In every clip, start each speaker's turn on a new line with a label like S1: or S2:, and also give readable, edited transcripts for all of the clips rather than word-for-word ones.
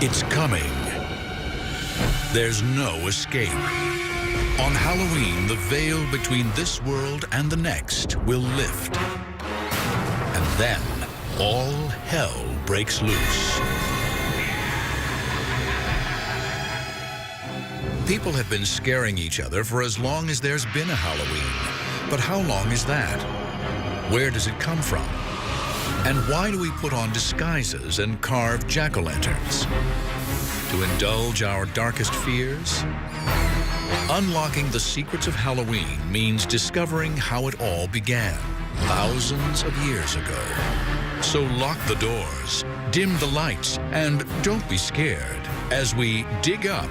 S1: It's coming. There's no escape. On Halloween, the veil between this world and the next will lift. And then, all hell breaks loose. People have been scaring each other for as long as there's been a Halloween. But how long is that? Where does it come from? And why do we put on disguises and carve jack-o'-lanterns? To indulge our darkest fears? Unlocking the secrets of Halloween means discovering how it all began thousands of years ago. So lock the doors, dim the lights, and don't be scared as we dig up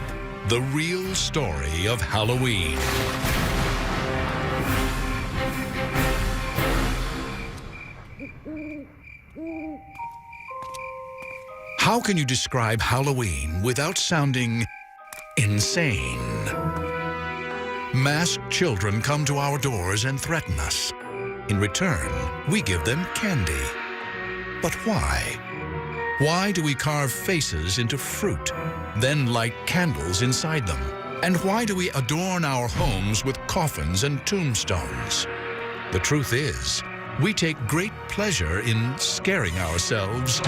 S1: the real story of Halloween. How can you describe Halloween without sounding insane? Masked children come to our doors and threaten us. In return, we give them candy. But why? Why do we carve faces into fruit, then light candles inside them? And why do we adorn our homes with coffins and tombstones? The truth is, we take great pleasure in scaring ourselves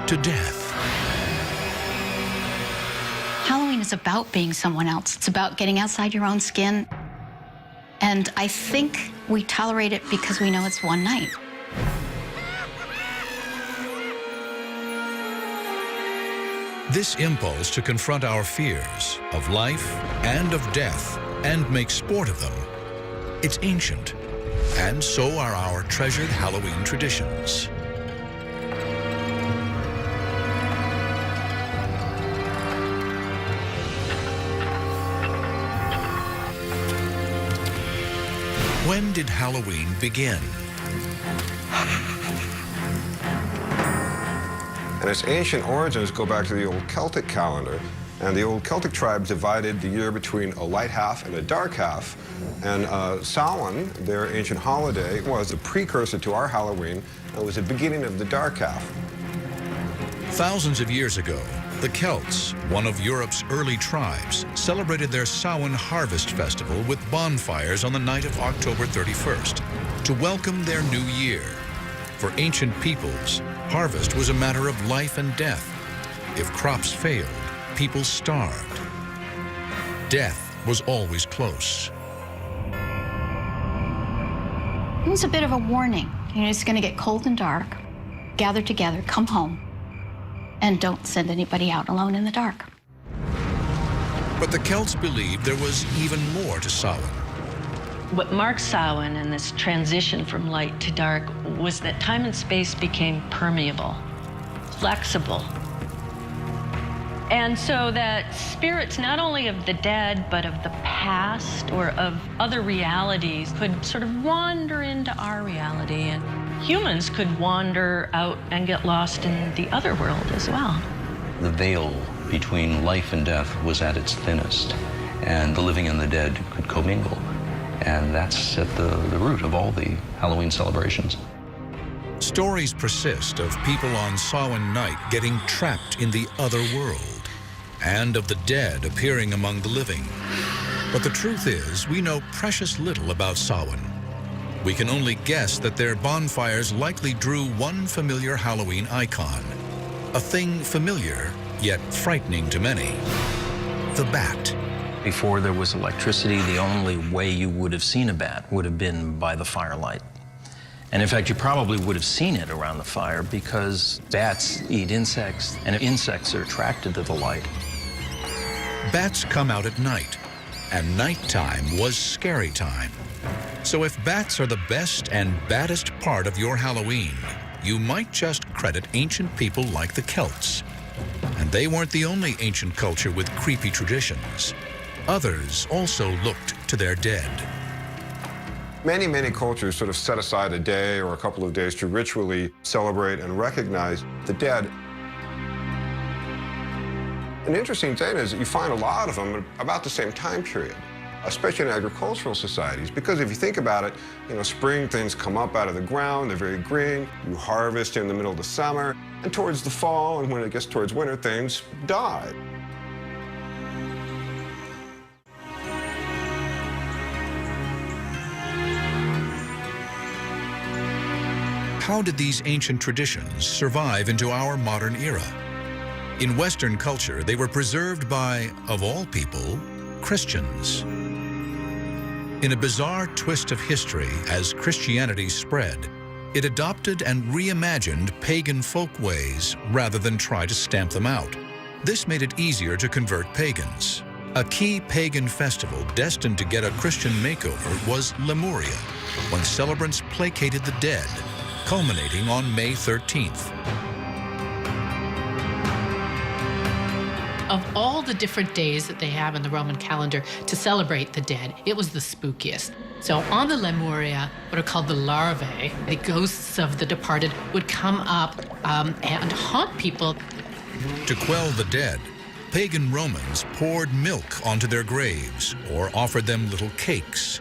S1: to death.
S2: Halloween is about being someone else. It's about getting outside your own skin. And I think we tolerate it because we know it's one night.
S1: This impulse to confront our fears of life and of death and make sport of them, it's ancient. And so are our treasured Halloween traditions. When did Halloween begin?
S3: And its ancient origins go back to the old Celtic calendar. And the old Celtic tribes divided the year between a light half and a dark half. And Samhain, their ancient holiday, was a precursor to our Halloween and was the beginning of the dark half.
S1: Thousands of years ago, the Celts, one of Europe's early tribes, celebrated their Samhain harvest festival with bonfires on the night of October 31st to welcome their new year. For ancient peoples, harvest was a matter of life and death. If crops failed, people starved. Death was always close.
S2: It was a bit of a warning. You know, it's going to get cold and dark. Gather together, come home, and don't send anybody out alone in the dark.
S1: But the Celts believed there was even more to Samhain.
S4: What marked Samhain and this transition from light to dark was that time and space became permeable, flexible. And so that spirits, not only of the dead, but of the past or of other realities, could sort of wander into our reality. And humans could wander out and get lost in the other world as well.
S5: The veil between life and death was at its thinnest, and the living and the dead could commingle. And that's at the root of all the Halloween celebrations.
S1: Stories persist of people on Samhain night getting trapped in the other world, and of the dead appearing among the living. But the truth is, we know precious little about Samhain. We can only guess that their bonfires likely drew one familiar Halloween icon, a thing familiar, yet frightening to many: the bat.
S6: Before there was electricity, the only way you would have seen a bat would have been by the firelight. And in fact, you probably would have seen it around the fire because bats eat insects, and insects are attracted to the light.
S1: Bats come out at night, and nighttime was scary time. So if bats are the best and baddest part of your Halloween, you might just credit ancient people like the Celts. And they weren't the only ancient culture with creepy traditions. Others also looked to their dead.
S3: Many, many cultures sort of set aside a day or a couple of days to ritually celebrate and recognize the dead. An interesting thing is that you find a lot of them at about the same time period. especially in agricultural societies, because if you think about it, spring things come up out of the ground, they're very green, you harvest in the middle of the summer, and towards the fall, and when it gets towards winter, things die.
S1: How did these ancient traditions survive into our modern era? In Western culture, they were preserved by, of all people, Christians. In a bizarre twist of history, as Christianity spread, it adopted and reimagined pagan folkways rather than try to stamp them out. This made it easier to convert pagans. A key pagan festival destined to get a Christian makeover was Lemuria, when celebrants placated the dead, culminating on May 13th.
S7: Of all the different days that they have in the Roman calendar to celebrate the dead, it was the spookiest. So on the Lemuria, what are called the larvae, the ghosts of the departed, would come up and haunt people.
S1: To quell the dead, pagan Romans poured milk onto their graves or offered them little cakes.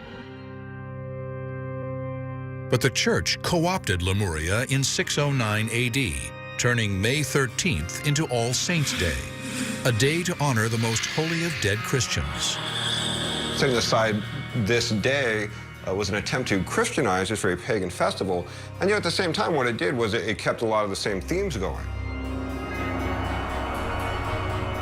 S1: But the church co-opted Lemuria in 609 AD, turning May 13th into All Saints' Day, a day to honor the most holy of dead Christians.
S3: Setting aside this day was an attempt to Christianize this very pagan festival, and yet at the same time what it did was it kept a lot of the same themes going.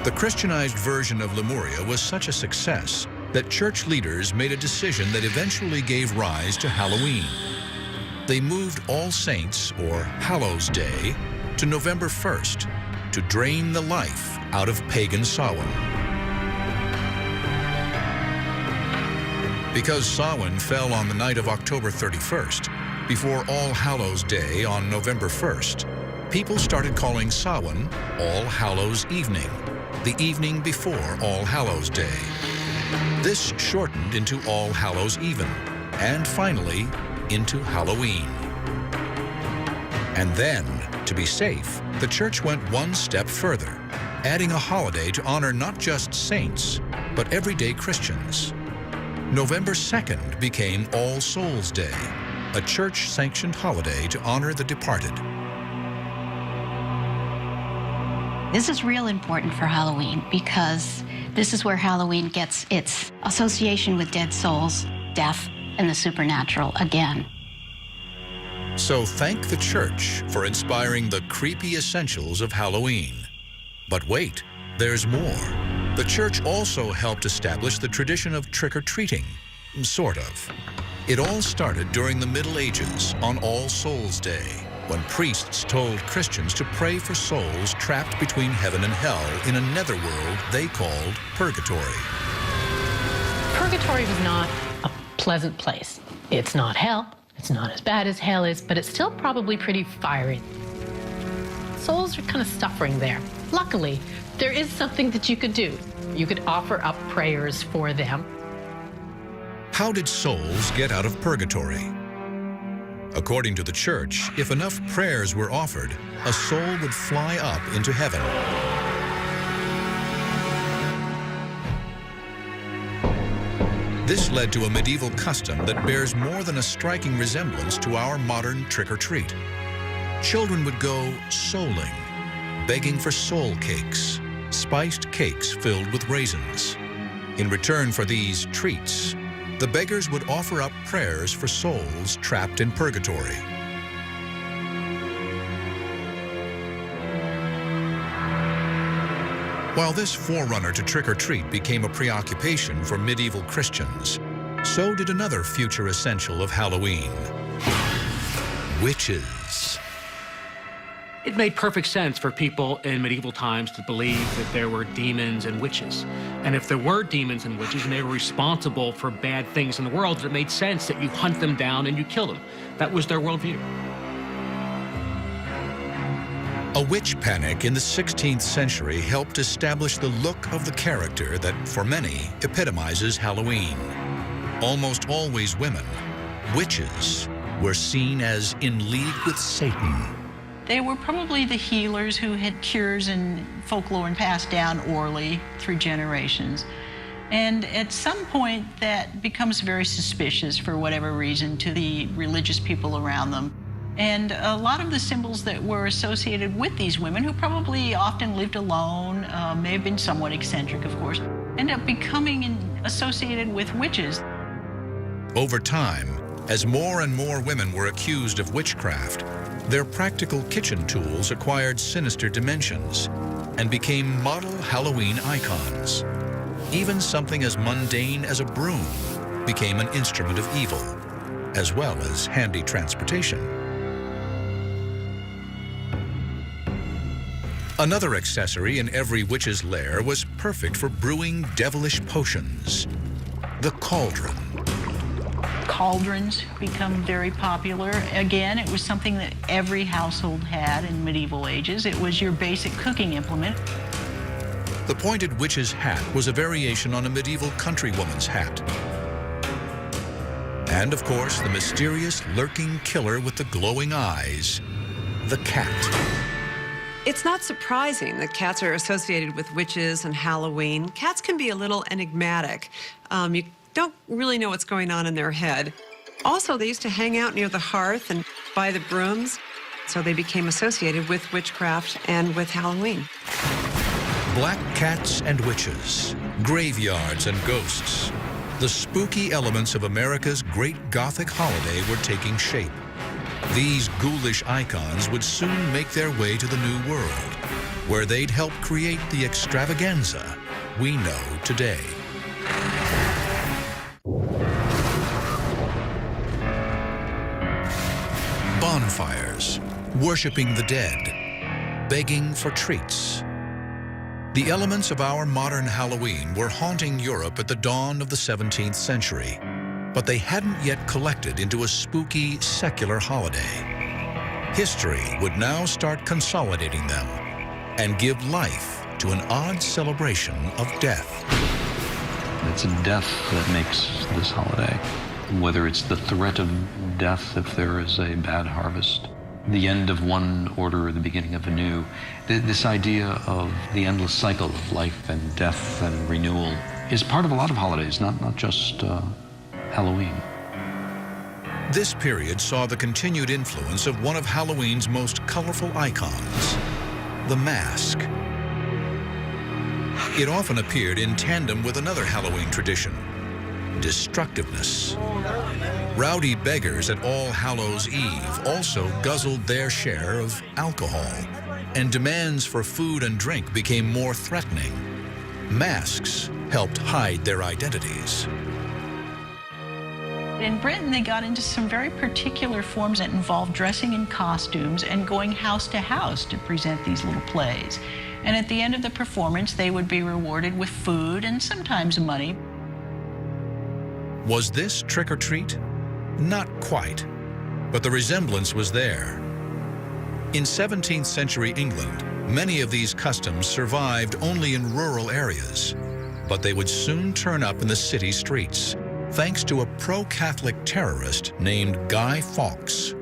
S1: The Christianized version of Lemuria was such a success that church leaders made a decision that eventually gave rise to Halloween. They moved All Saints, or Hallows Day, to November 1st to drain the life out of pagan Samhain. Because Samhain fell on the night of October 31st, before All Hallows Day on November 1st, people started calling Samhain All Hallows Evening, the evening before All Hallows Day. This shortened into All Hallows Even, and finally, into Halloween. And then, to be safe, the church went one step further, adding a holiday to honor not just saints, but everyday Christians. November 2nd became All Souls Day, a church-sanctioned holiday to honor the departed.
S2: This is real important for Halloween because this is where Halloween gets its association with dead souls, death, and the supernatural again.
S1: So thank the church for inspiring the creepy essentials of Halloween. But wait, there's more. The church also helped establish the tradition of trick-or-treating, sort of. It all started during the Middle Ages on All Souls Day, when priests told Christians to pray for souls trapped between heaven and hell in a netherworld they called purgatory.
S7: Purgatory was not a pleasant place. It's not hell. It's not as bad as hell is, but it's still probably pretty fiery. Souls are kind of suffering there. Luckily, there is something that you could do. You could offer up prayers for them.
S1: How did souls get out of purgatory? According to the church, if enough prayers were offered, a soul would fly up into heaven. This led to a medieval custom that bears more than a striking resemblance to our modern trick-or-treat. Children would go souling, begging for soul cakes, spiced cakes filled with raisins. In return for these treats, the beggars would offer up prayers for souls trapped in purgatory. While this forerunner to trick-or-treat became a preoccupation for medieval Christians, so did another future essential of Halloween: witches.
S8: It made perfect sense for people in medieval times to believe that there were demons and witches. And if there were demons and witches and they were responsible for bad things in the world, it made sense that you hunt them down and you kill them. That was their worldview.
S1: A witch panic in the 16th century helped establish the look of the character that, for many, epitomizes Halloween. Almost always women, witches were seen as in league with Satan.
S9: They were probably the healers who had cures and folklore and passed down orally through generations. And at some point, that becomes very suspicious for whatever reason to the religious people around them. And a lot of the symbols that were associated with these women, who probably often lived alone, may have been somewhat eccentric, of course, end up becoming associated with witches.
S1: Over time, as more and more women were accused of witchcraft, their practical kitchen tools acquired sinister dimensions and became model Halloween icons. Even something as mundane as a broom became an instrument of evil, as well as handy transportation. Another accessory in every witch's lair was perfect for brewing devilish potions: the cauldron.
S9: Cauldrons become very popular. Again, it was something that every household had in medieval ages. It was your basic cooking implement.
S1: The pointed witch's hat was a variation on a medieval countrywoman's hat. And of course, the mysterious lurking killer with the glowing eyes, the cat.
S10: It's not surprising that cats are associated with witches and Halloween. Cats can be a little enigmatic. You don't really know what's going on in their head. Also, they used to hang out near the hearth and by the brooms, so they became associated with witchcraft and with Halloween.
S1: Black cats and witches, graveyards and ghosts. The spooky elements of America's great Gothic holiday were taking shape. These ghoulish icons would soon make their way to the New World, where they'd help create the extravaganza we know today. Bonfires, worshiping the dead, begging for treats. The elements of our modern Halloween were haunting Europe at the dawn of the 17th century, but they hadn't yet collected into a spooky, secular holiday. History would now start consolidating them and give life to an odd celebration of death.
S5: It's death that makes this holiday. Whether it's the threat of death if there is a bad harvest, the end of one order or the beginning of a new, this idea of the endless cycle of life and death and renewal is part of a lot of holidays, not just Halloween.
S1: This period saw the continued influence of one of Halloween's most colorful icons, the mask. It often appeared in tandem with another Halloween tradition, destructiveness. Rowdy beggars at All Hallows Eve also guzzled their share of alcohol, and demands for food and drink became more threatening. Masks helped hide their identities.
S9: In Britain, they got into some very particular forms that involved dressing in costumes and going house to house to present these little plays. And at the end of the performance, they would be rewarded with food and sometimes money.
S1: Was this trick or treat? Not quite, but the resemblance was there. In 17th century England, many of these customs survived only in rural areas, but they would soon turn up in the city streets, thanks to a pro-Catholic terrorist named Guy Fawkes.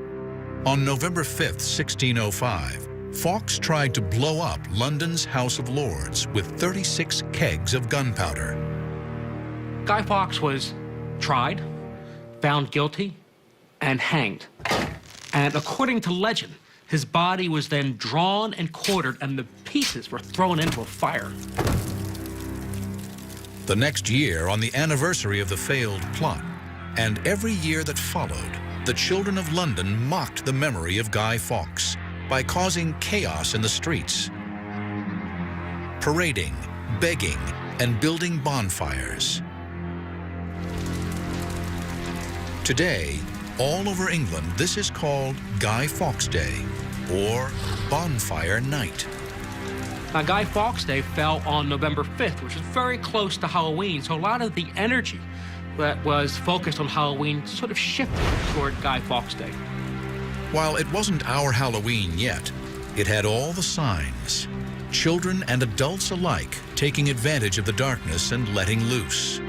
S1: On November 5th, 1605, Fawkes tried to blow up London's House of Lords with 36 kegs of gunpowder.
S8: Guy Fawkes was tried, found guilty, and hanged. And according to legend, his body was then drawn and quartered, and the pieces were thrown into a fire.
S1: The next year, on the anniversary of the failed plot, and every year that followed, the children of London mocked the memory of Guy Fawkes by causing chaos in the streets, parading, begging, and building bonfires. Today, all over England, this is called Guy Fawkes Day, or Bonfire Night.
S8: Now, Guy Fawkes Day fell on November 5th, which is very close to Halloween, so a lot of the energy that was focused on Halloween sort of shifted toward Guy Fawkes Day.
S1: While it wasn't our Halloween yet, it had all the signs. Children and adults alike taking advantage of the darkness and letting loose.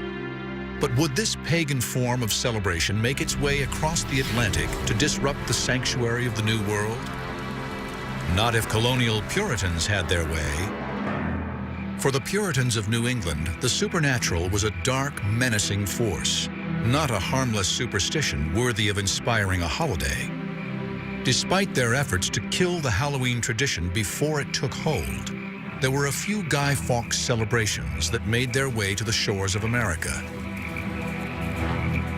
S1: But would this pagan form of celebration make its way across the Atlantic to disrupt the sanctuary of the New World? Not if colonial Puritans had their way. For the Puritans of New England, the supernatural was a dark, menacing force, not a harmless superstition worthy of inspiring a holiday. Despite their efforts to kill the Halloween tradition before it took hold, there were a few Guy Fawkes celebrations that made their way to the shores of America.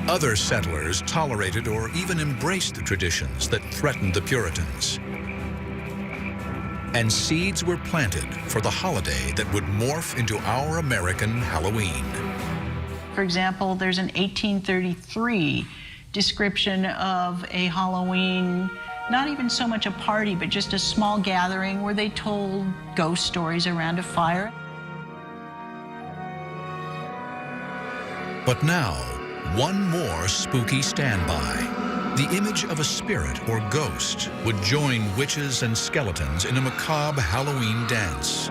S1: Other settlers tolerated or even embraced the traditions that threatened the Puritans. And seeds were planted for the holiday that would morph into our American Halloween.
S9: For example, there's an 1833 description of a Halloween, not even so much a party, but just a small gathering where they told ghost stories around a fire.
S1: But now, one more spooky standby. The image of a spirit or ghost would join witches and skeletons in a macabre Halloween dance.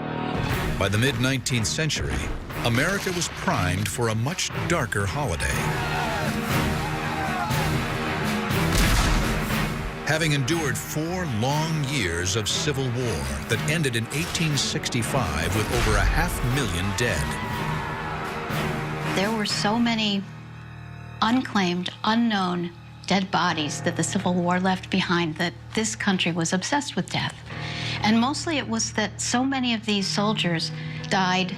S1: By the mid-19th century, America was primed for a much darker holiday. Having endured 4 long years of civil war that ended in 1865 with over 500,000 dead.
S2: There were so many unclaimed, unknown dead bodies that the Civil War left behind that this country was obsessed with death. And mostly it was that so many of these soldiers died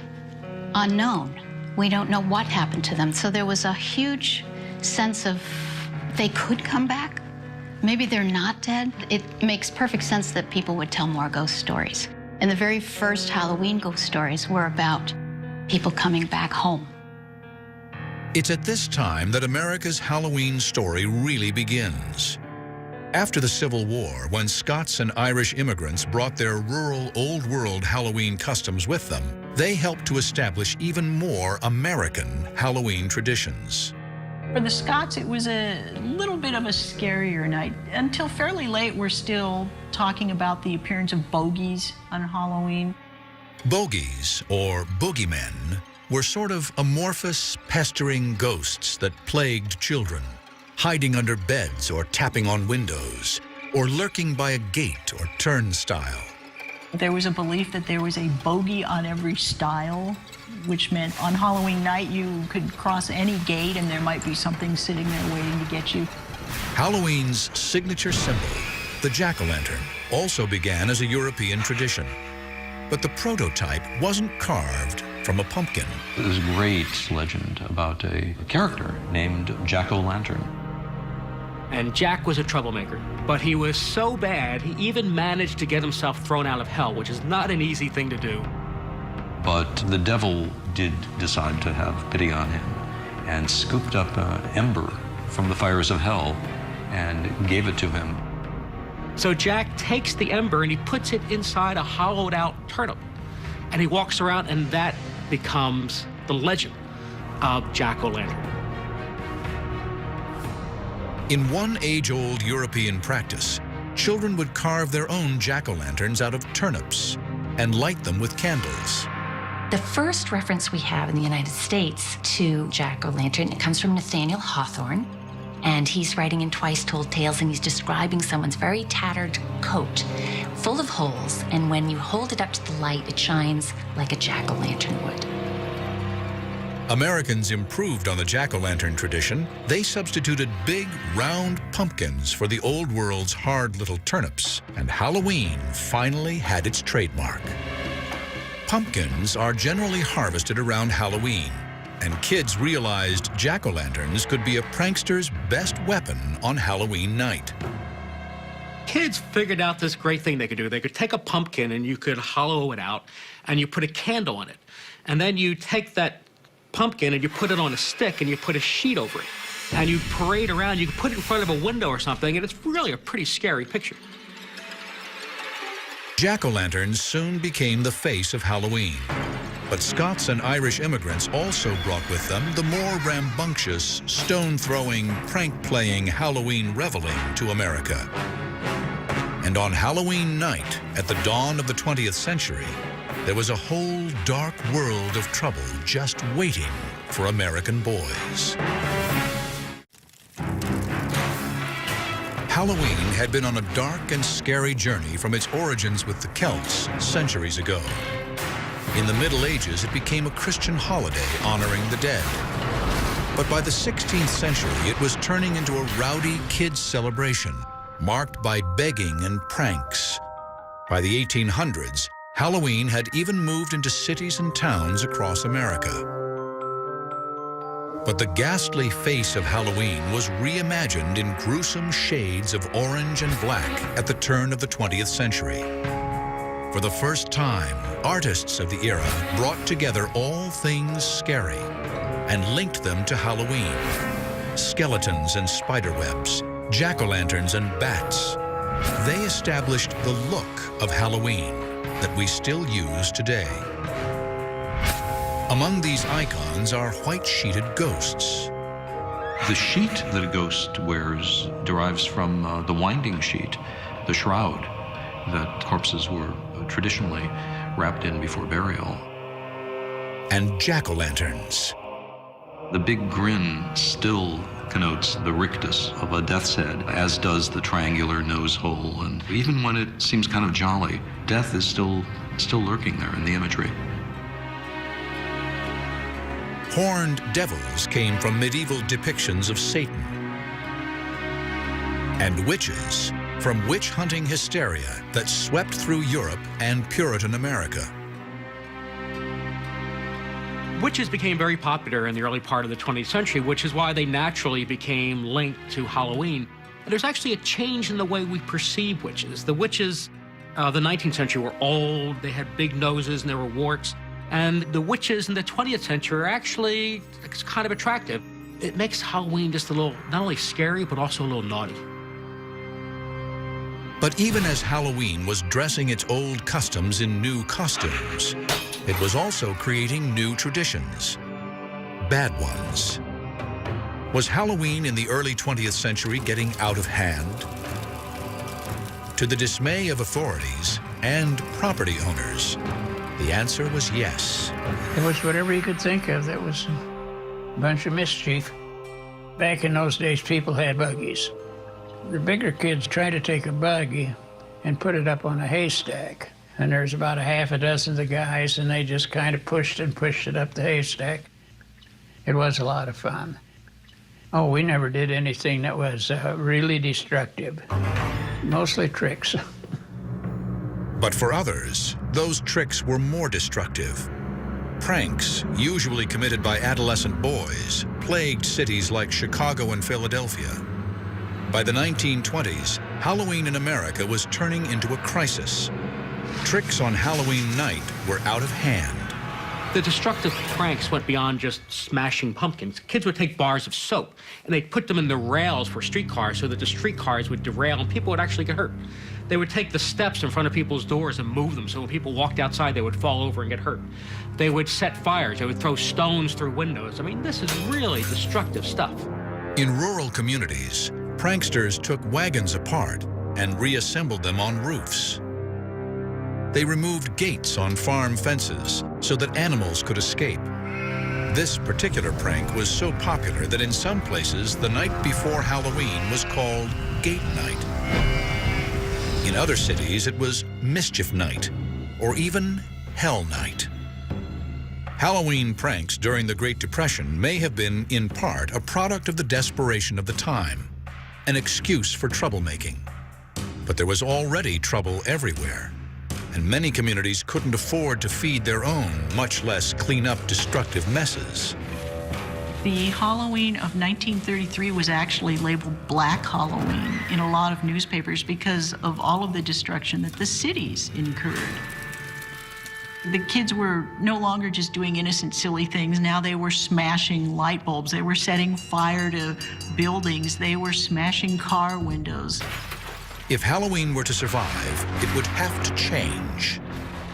S2: unknown. We don't know what happened to them. So there was a huge sense of they could come back. Maybe they're not dead. It makes perfect sense that people would tell more ghost stories. And the very first Halloween ghost stories were about people coming back home.
S1: It's at this time that America's Halloween story really begins. After the Civil War, when Scots and Irish immigrants brought their rural Old World Halloween customs with them, they helped to establish even more American Halloween traditions.
S9: For the Scots, it was a little bit of a scarier night. Until fairly late, we're still talking about the appearance of bogies on Halloween.
S1: Bogies, or boogeymen, were sort of amorphous, pestering ghosts that plagued children, hiding under beds or tapping on windows, or lurking by a gate or turnstile.
S9: There was a belief that there was a bogey on every stile, which meant on Halloween night you could cross any gate and there might be something sitting there waiting to get you.
S1: Halloween's signature symbol, the jack-o'-lantern, also began as a European tradition. But the prototype wasn't carved from a pumpkin.
S5: There's a great legend about a character named Jack-o'-lantern.
S8: And Jack was a troublemaker, but he was so bad he even managed to get himself thrown out of hell, which is not an easy thing to do.
S5: But the devil did decide to have pity on him and scooped up an ember from the fires of hell and gave it to him.
S8: So Jack takes the ember and he puts it inside a hollowed out turnip. And he walks around and that becomes the legend of Jack-o'-lantern.
S1: In one age-old European practice, children would carve their own jack-o'-lanterns out of turnips and light them with candles.
S11: The first reference we have in the United States to Jack-o'-lantern, it comes from Nathaniel Hawthorne, and he's writing in Twice Told Tales, and he's describing someone's very tattered coat, full of holes, and when you hold it up to the light, it shines like a jack-o'-lantern would.
S1: Americans improved on the jack-o'-lantern tradition. They substituted big, round pumpkins for the old world's hard little turnips, and Halloween finally had its trademark. Pumpkins are generally harvested around Halloween, and kids realized jack-o'-lanterns could be a prankster's best weapon on Halloween night.
S8: Kids figured out this great thing they could do. They could take a pumpkin and you could hollow it out and you put a candle on it. And then you take that pumpkin and you put it on a stick and you put a sheet over it. And you parade around, you could put it in front of a window or something, and it's really a pretty scary picture.
S1: Jack-o'-lanterns soon became the face of Halloween. But Scots and Irish immigrants also brought with them the more rambunctious, stone-throwing, prank-playing Halloween reveling to America. And on Halloween night, at the dawn of the 20th century, there was a whole dark world of trouble just waiting for American boys. Halloween had been on a dark and scary journey from its origins with the Celts centuries ago. In the Middle Ages, it became a Christian holiday honoring the dead. But by the 16th century, it was turning into a rowdy kids' celebration, marked by begging and pranks. By the 1800s, Halloween had even moved into cities and towns across America. But the ghastly face of Halloween was reimagined in gruesome shades of orange and black at the turn of the 20th century. For the first time, artists of the era brought together all things scary and linked them to Halloween. Skeletons and spiderwebs, jack-o'-lanterns and bats. They established the look of Halloween that we still use today. Among these icons are white-sheeted ghosts.
S5: The sheet that a ghost wears derives from the winding sheet, the shroud that corpses were traditionally wrapped in before burial.
S1: And jack-o'-lanterns.
S5: The big grin still connotes the rictus of a death's head, as does the triangular nose hole. And even when it seems kind of jolly, death is still lurking there in the imagery.
S1: Horned devils came from medieval depictions of Satan. And witches from witch-hunting hysteria that swept through Europe and Puritan America.
S8: Witches became very popular in the early part of the 20th century, which is why they naturally became linked to Halloween. And there's actually a change in the way we perceive witches. The witches of the 19th century were old, they had big noses, and there were warts. And the witches in the 20th century are actually kind of attractive. It makes Halloween just a little, not only scary, but also a little naughty.
S1: But even as Halloween was dressing its old customs in new costumes, it was also creating new traditions, bad ones. Was Halloween in the early 20th century getting out of hand? To the dismay of authorities and property owners, the answer was yes.
S12: It was whatever you could think of that was a bunch of mischief. Back in those days, people had buggies. The bigger kids tried to take a buggy and put it up on a haystack. And there's about a half a dozen of the guys, and they just kind of pushed it up the haystack. It was a lot of fun. Oh, we never did anything that was really destructive. Mostly tricks.
S1: But for others, those tricks were more destructive. Pranks, usually committed by adolescent boys, plagued cities like Chicago and Philadelphia. By the 1920s, Halloween in America was turning into a crisis. Tricks on Halloween night were out of hand.
S8: The destructive pranks went beyond just smashing pumpkins. Kids would take bars of soap and they'd put them in the rails for streetcars so that the streetcars would derail and people would actually get hurt. They would take the steps in front of people's doors and move them so when people walked outside, they would fall over and get hurt. They would set fires. They would throw stones through windows. I mean, this is really destructive stuff.
S1: In rural communities, pranksters took wagons apart and reassembled them on roofs. They removed gates on farm fences so that animals could escape. This particular prank was so popular that in some places, the night before Halloween was called Gate Night. In other cities, it was Mischief Night, or even Hell Night. Halloween pranks during the Great Depression may have been, in part, a product of the desperation of the time, an excuse for troublemaking. But there was already trouble everywhere, and many communities couldn't afford to feed their own, much less clean up destructive messes.
S9: The Halloween of 1933 was actually labeled Black Halloween in a lot of newspapers because of all of the destruction that the cities incurred. The kids were no longer just doing innocent, silly things. Now they were smashing light bulbs. They were setting fire to buildings. They were smashing car windows.
S1: If Halloween were to survive, it would have to change.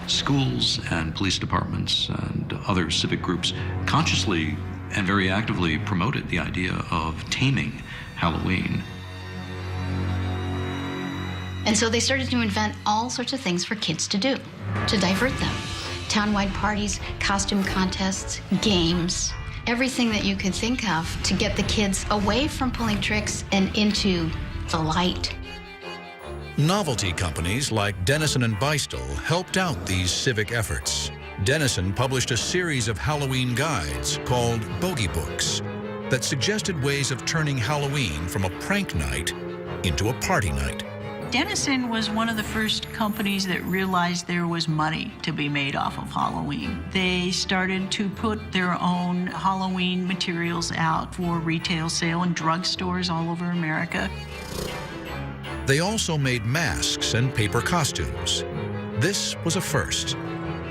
S5: Schools and police departments and other civic groups consciously and very actively promoted the idea of taming Halloween.
S2: And so they started to invent all sorts of things for kids to do, to divert them. Townwide parties, costume contests, games, everything that you could think of to get the kids away from pulling tricks and into the light.
S1: Novelty companies like Dennison and Beistel helped out these civic efforts. Dennison published a series of Halloween guides called Bogey Books that suggested ways of turning Halloween from a prank night into a party night.
S9: Dennison was one of the first companies that realized there was money to be made off of Halloween. They started to put their own Halloween materials out for retail sale in drugstores all over America.
S1: They also made masks and paper costumes. This was a first.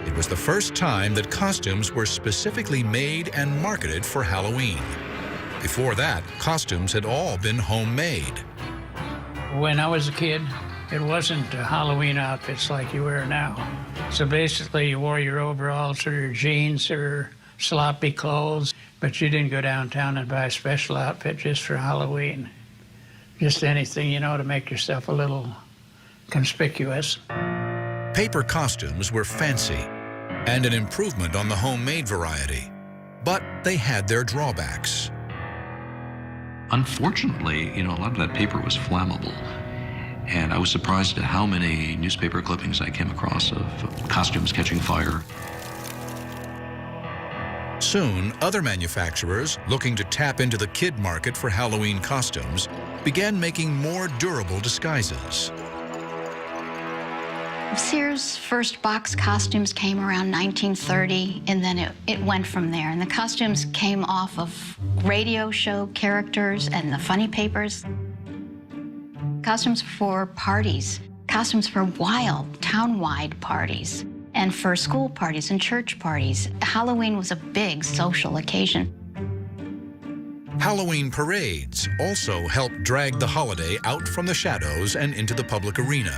S1: It was the first time that costumes were specifically made and marketed for Halloween. Before that, costumes had all been homemade.
S12: When I was a kid, it wasn't Halloween outfits like you wear now. So basically, you wore your overalls or your jeans or sloppy clothes, but you didn't go downtown and buy a special outfit just for Halloween. Just anything, you know, to make yourself a little conspicuous.
S1: Paper costumes were fancy and an improvement on the homemade variety, but they had their drawbacks.
S5: Unfortunately, a lot of that paper was flammable. And I was surprised at how many newspaper clippings I came across of costumes catching fire.
S1: Soon, other manufacturers, looking to tap into the kid market for Halloween costumes, began making more durable disguises.
S2: Sears' first box costumes came around 1930, and then it went from there. And the costumes came off of radio show characters and the funny papers. Costumes for parties, costumes for wild, town-wide parties, and for school parties and church parties. Halloween was a big social occasion.
S1: Halloween parades also helped drag the holiday out from the shadows and into the public arena.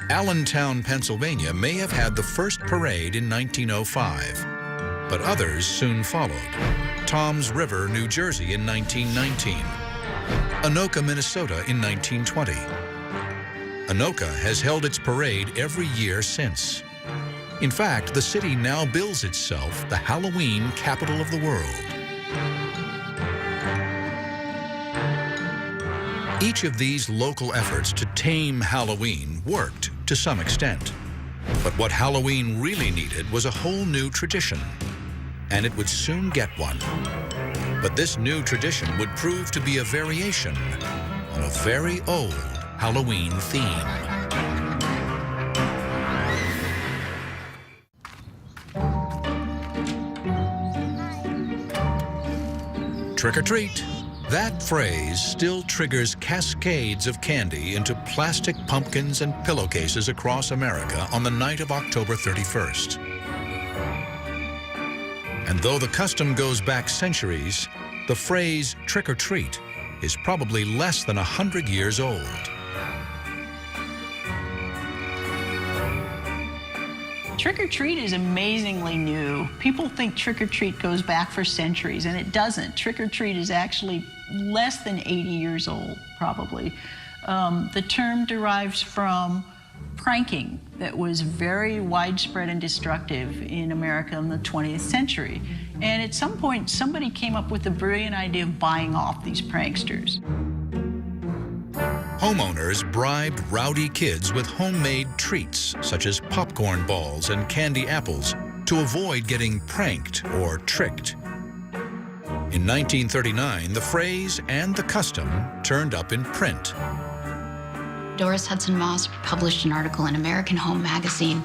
S1: Allentown, Pennsylvania may have had the first parade in 1905, but others soon followed. Toms River, New Jersey in 1919. Anoka, Minnesota in 1920. Anoka has held its parade every year since. In fact, the city now bills itself the Halloween capital of the world. Each of these local efforts to tame Halloween worked to some extent. But what Halloween really needed was a whole new tradition, and it would soon get one. But this new tradition would prove to be a variation on a very old Halloween theme. Trick or treat. That phrase still triggers cascades of candy into plastic pumpkins and pillowcases across America on the night of October 31st. And though the custom goes back centuries, the phrase trick or treat is probably less than 100 years old.
S9: Trick-or-treat is amazingly new. People think trick-or-treat goes back for centuries, and it doesn't. Trick-or-treat is actually less than 80 years old, probably. The term derives from pranking that was very widespread and destructive in America in the 20th century. And at some point, somebody came up with the brilliant idea of buying off these pranksters.
S1: Homeowners bribed rowdy kids with homemade treats, such as popcorn balls and candy apples, to avoid getting pranked or tricked. In 1939, the phrase and the custom turned up in print.
S2: Doris Hudson Moss published an article in American Home magazine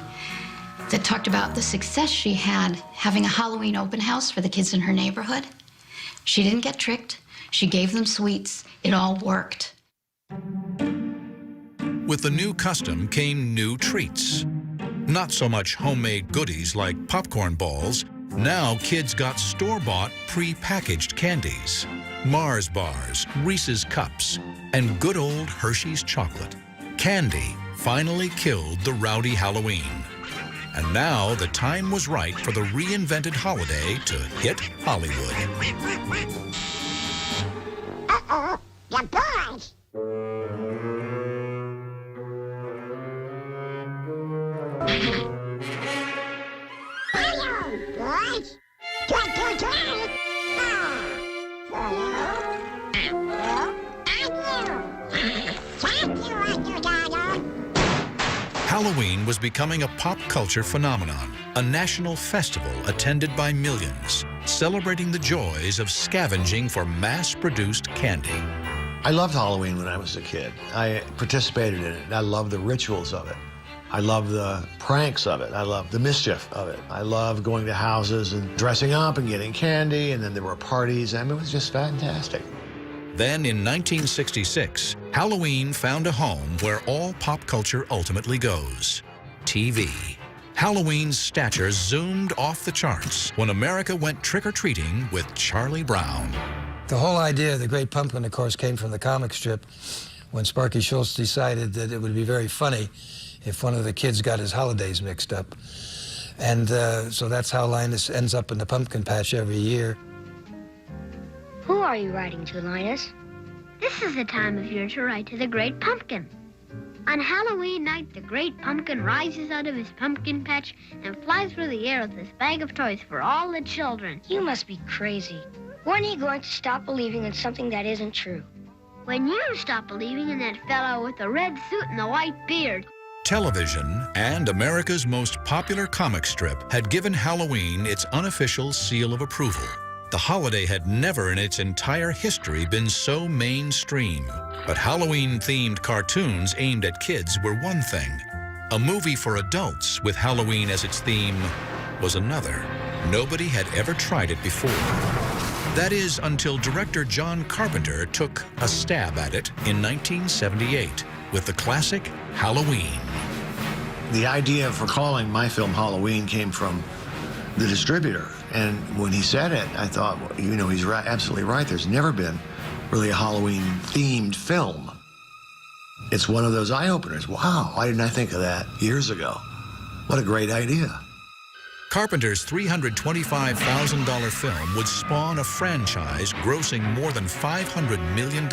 S2: that talked about the success she had having a Halloween open house for the kids in her neighborhood. She didn't get tricked. She gave them sweets. It all worked.
S1: With the new custom came new treats. Not so much homemade goodies like popcorn balls. Now kids got store-bought, pre-packaged candies. Mars bars, Reese's cups, and good old Hershey's chocolate. Candy finally killed the rowdy Halloween. And now the time was right for the reinvented holiday to hit Hollywood.
S13: Uh-oh, the boys! Hello, boys! Trick or treat!
S1: Halloween was becoming a pop culture phenomenon, a national festival attended by millions, celebrating the joys of scavenging for mass-produced candy.
S14: I loved Halloween when I was a kid. I participated in it. I loved the rituals of it. I loved the pranks of it. I loved the mischief of it. I loved going to houses and dressing up and getting candy, and then there were parties. I mean, it was just fantastic.
S1: Then in 1966, Halloween found a home where all pop culture ultimately goes: TV. Halloween's stature zoomed off the charts when America went trick-or-treating with Charlie Brown.
S15: The whole idea of the Great Pumpkin, of course, came from the comic strip when Sparky Schultz decided that it would be very funny if one of the kids got his holidays mixed up. And so that's how Linus ends up in the pumpkin patch every year.
S13: Who are you writing to, Linus? This is the time of year to write to the Great Pumpkin. On Halloween night, the Great Pumpkin rises out of his pumpkin patch and flies through the air with this bag of toys for all the children. You must be crazy. When are you going to stop believing in something that isn't true? When you stop believing in that fellow with the red suit and the white beard.
S1: Television and America's most popular comic strip had given Halloween its unofficial seal of approval. The holiday had never in its entire history been so mainstream. But Halloween-themed cartoons aimed at kids were one thing. A movie for adults with Halloween as its theme was another. Nobody had ever tried it before. That is, until director John Carpenter took a stab at it in 1978 with the classic Halloween.
S14: The idea for calling my film Halloween came from the distributor. And when he said it, I thought, well, you know, he's right, absolutely right. There's never been really a Halloween-themed film. It's one of those eye-openers. Wow, why didn't I think of that years ago? What a great idea.
S1: Carpenter's $325,000 film would spawn a franchise grossing more than $500 million.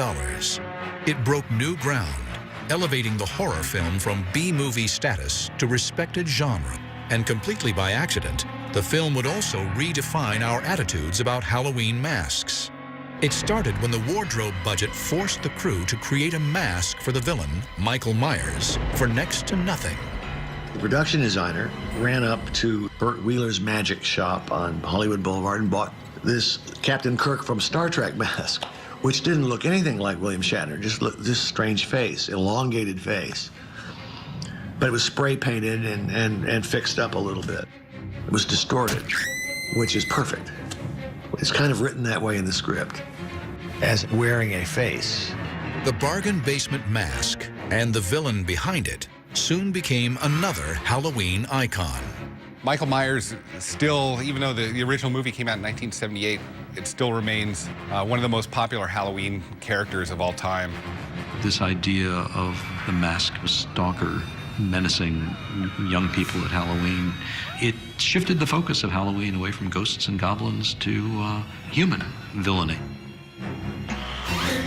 S1: It broke new ground, elevating the horror film from B-movie status to respected genre. And completely by accident, the film would also redefine our attitudes about Halloween masks. It started when the wardrobe budget forced the crew to create a mask for the villain, Michael Myers, for next to nothing.
S14: The production designer ran up to Burt Wheeler's magic shop on Hollywood Boulevard and bought this Captain Kirk from Star Trek mask, which didn't look anything like William Shatner, just looked this strange face, elongated face. But it was spray painted and fixed up a little bit. It was distorted, which is perfect. It's kind of written that way in the script, as wearing a face.
S1: The bargain basement mask and the villain behind it soon became another Halloween icon.
S16: Michael Myers still, even though the original movie came out in 1978, it still remains one of the most popular Halloween characters of all time.
S5: This idea of the masked stalker menacing young people at Halloween, it shifted the focus of Halloween away from ghosts and goblins to human villainy.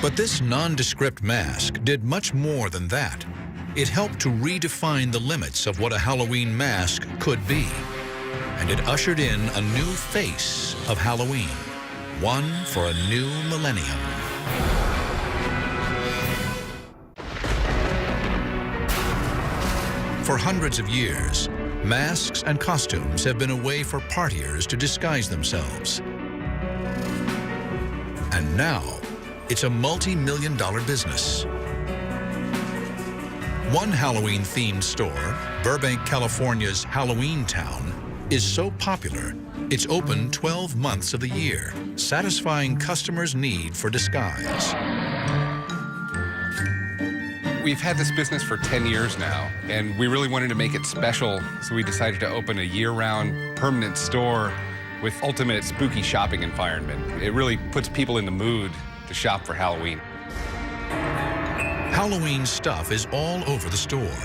S1: But this nondescript mask did much more than that. It helped to redefine the limits of what a Halloween mask could be. And it ushered in a new face of Halloween, one for a new millennium. For hundreds of years, masks and costumes have been a way for partiers to disguise themselves. And now, it's a multi-million-dollar business. One Halloween-themed store, Burbank, California's Halloween Town, is so popular, it's open 12 months of the year, satisfying customers' need for disguise.
S16: We've had this business for 10 years now, and we really wanted to make it special, so we decided to open a year-round permanent store with ultimate spooky shopping environment. It really puts people in the mood to shop for Halloween.
S1: Halloween stuff is all over the store,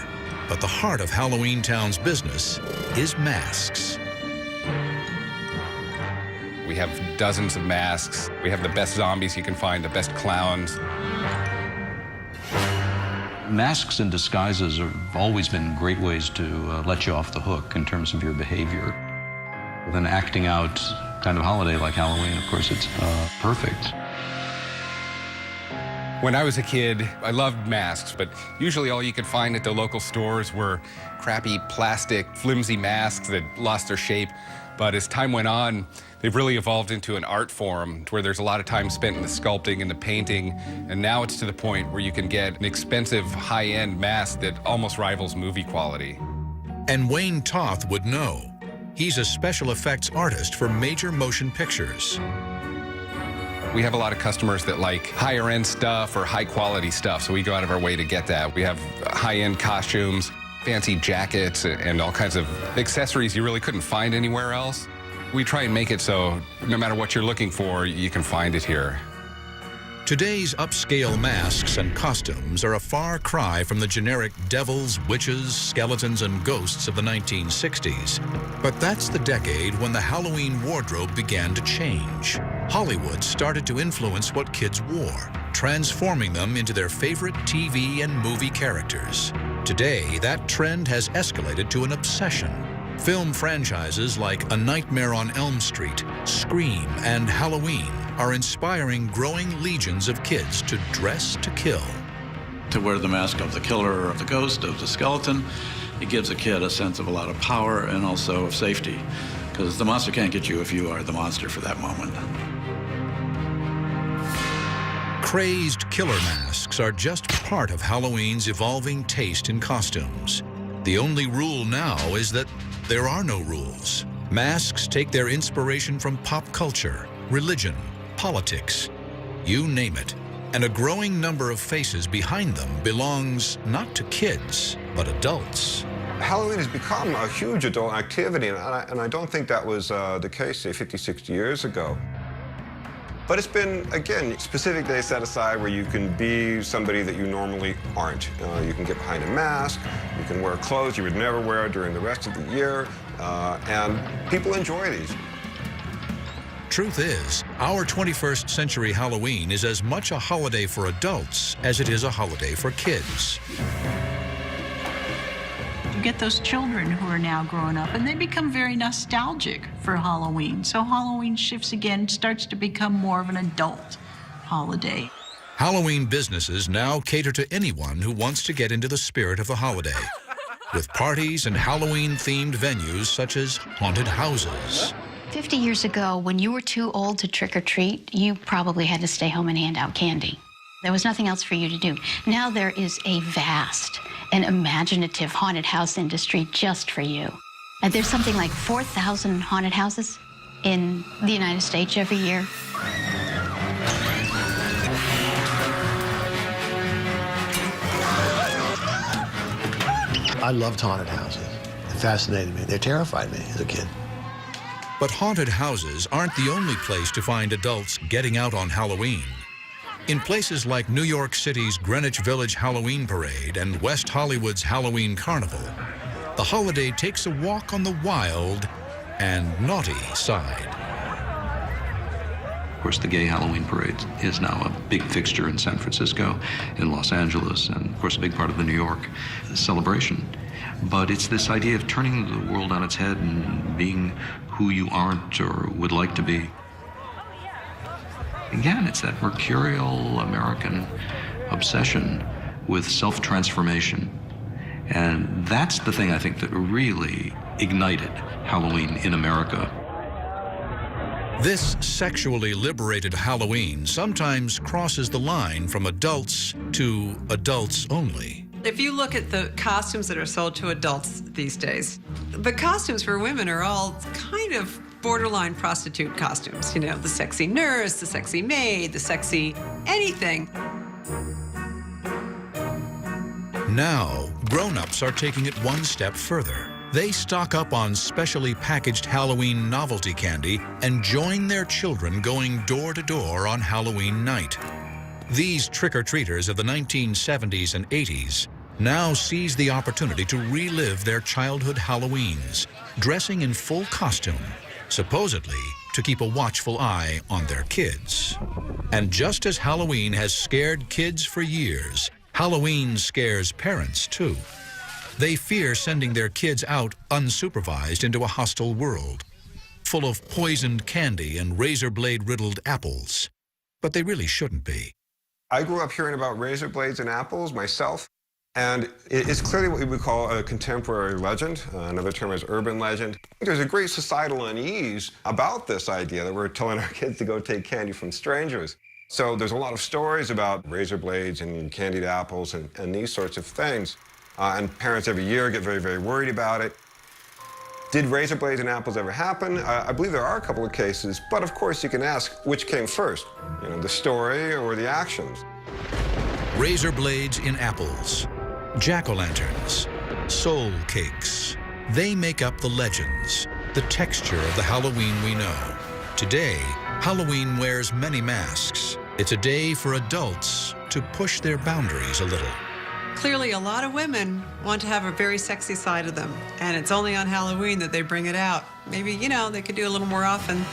S1: but the heart of Halloween Town's business is masks.
S16: We have dozens of masks. We have the best zombies you can find, the best clowns.
S5: Masks and disguises have always been great ways to let you off the hook in terms of your behavior. With an acting out kind of holiday like Halloween, of course, it's perfect.
S16: When I was a kid, I loved masks, but usually all you could find at the local stores were crappy plastic, flimsy masks that lost their shape. But as time went on, they've really evolved into an art form where there's a lot of time spent in the sculpting and the painting. And now it's to the point where you can get an expensive, high-end mask that almost rivals movie quality.
S1: And Wayne Toth would know. He's a special effects artist for major motion pictures.
S16: We have a lot of customers that like higher-end stuff or high-quality stuff, so we go out of our way to get that. We have high-end costumes, fancy jackets, and all kinds of accessories you really couldn't find anywhere else. We try and make it so no matter what you're looking for, you can find it here.
S1: Today's upscale masks and costumes are a far cry from the generic devils, witches, skeletons, and ghosts of the 1960s. But that's the decade when the Halloween wardrobe began to change. Hollywood started to influence what kids wore, transforming them into their favorite TV and movie characters. Today, that trend has escalated to an obsession. Film franchises like A Nightmare on Elm Street, Scream, and Halloween are inspiring growing legions of kids to dress to kill.
S17: To wear the mask of the killer or of the ghost, of the skeleton, it gives a kid a sense of a lot of power and also of safety, because the monster can't get you if you are the monster for that moment.
S1: Crazed killer masks are just part of Halloween's evolving taste in costumes. The only rule now is that there are no rules. Masks take their inspiration from pop culture, religion, politics, you name it. And a growing number of faces behind them belongs not to kids, but adults.
S3: Halloween has become a huge adult activity, and I don't think that was the case, say, 50, 60 years ago. But it's been, again, specific days set aside where you can be somebody that you normally aren't. You can get behind a mask, you can wear clothes you would never wear during the rest of the year, and people enjoy these.
S1: Truth is, our 21st century Halloween is as much a holiday for adults as it is a holiday for kids.
S9: You get those children who are now growing up, and they become very nostalgic for Halloween. So Halloween shifts again, starts to become more of an adult holiday.
S1: Halloween businesses now cater to anyone who wants to get into the spirit of the holiday, with parties and Halloween-themed venues such as haunted houses.
S2: 50 years ago, when you were too old to trick or treat, you probably had to stay home and hand out candy. There was nothing else for you to do. Now there is a vast and imaginative haunted house industry just for you. And there's something like 4,000 haunted houses in the United States every year.
S14: I loved haunted houses. It fascinated me. They terrified me as a kid.
S1: But haunted houses aren't the only place to find adults getting out on Halloween. In places like New York City's Greenwich Village Halloween Parade and West Hollywood's Halloween Carnival, the holiday takes a walk on the wild and naughty side.
S5: Of course, the gay Halloween parade is now a big fixture in San Francisco, in Los Angeles, and of course a big part of the New York celebration. But it's this idea of turning the world on its head and being who you aren't or would like to be. Again, it's that mercurial American obsession with self-transformation. And that's the thing I think that really ignited Halloween in America.
S1: This sexually liberated Halloween sometimes crosses the line from adults to adults only.
S10: If you look at the costumes that are sold to adults these days, the costumes for women are all kind of borderline prostitute costumes. You know, the sexy nurse, the sexy maid, the sexy anything.
S1: Now, grown-ups are taking it one step further. They stock up on specially packaged Halloween novelty candy and join their children going door to door on Halloween night. These trick-or-treaters of the 1970s and 80s now seize the opportunity to relive their childhood Halloweens, dressing in full costume, supposedly to keep a watchful eye on their kids. And just as Halloween has scared kids for years, Halloween scares parents too. They fear sending their kids out unsupervised into a hostile world, full of poisoned candy and razor blade riddled apples. But they really shouldn't be.
S3: I grew up hearing about razor blades and apples myself, and it's clearly what we would call a contemporary legend. Another term is urban legend. There's a great societal unease about this idea that we're telling our kids to go take candy from strangers. So there's a lot of stories about razor blades and candied apples and these sorts of things. And parents every year get very, very worried about it. Did razor blades and apples ever happen? I believe there are a couple of cases, but of course you can ask which came first, the story or the actions.
S1: Razor blades in apples, jack-o'-lanterns, soul cakes. They make up the legends, the texture of the Halloween we know. Today, Halloween wears many masks. It's a day for adults to push their boundaries a little.
S10: Clearly, a lot of women want to have a very sexy side of them, and it's only on Halloween that they bring it out. Maybe, they could do a little more often.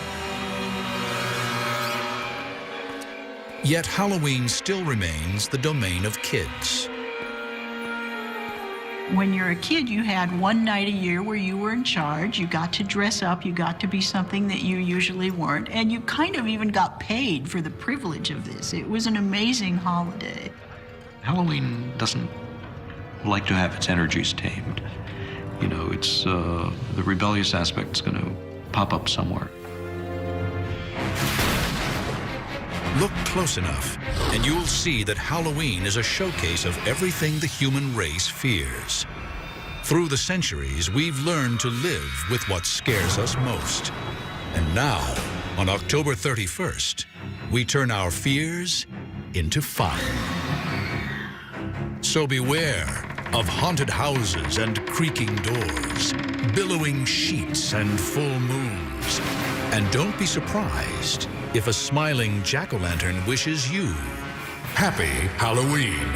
S1: Yet Halloween still remains the domain of kids.
S9: When you're a kid, you had one night a year where you were in charge. You got to dress up. You got to be something that you usually weren't. And you kind of even got paid for the privilege of this. It was an amazing holiday.
S5: Halloween doesn't like to have its energies tamed. It's the rebellious aspect's going to pop up somewhere.
S1: Look close enough, and you'll see that Halloween is a showcase of everything the human race fears. Through the centuries, we've learned to live with what scares us most. And now, on October 31st, we turn our fears into fun. So beware of haunted houses and creaking doors, billowing sheets and full moons. And don't be surprised if a smiling jack-o'-lantern wishes you Happy Halloween.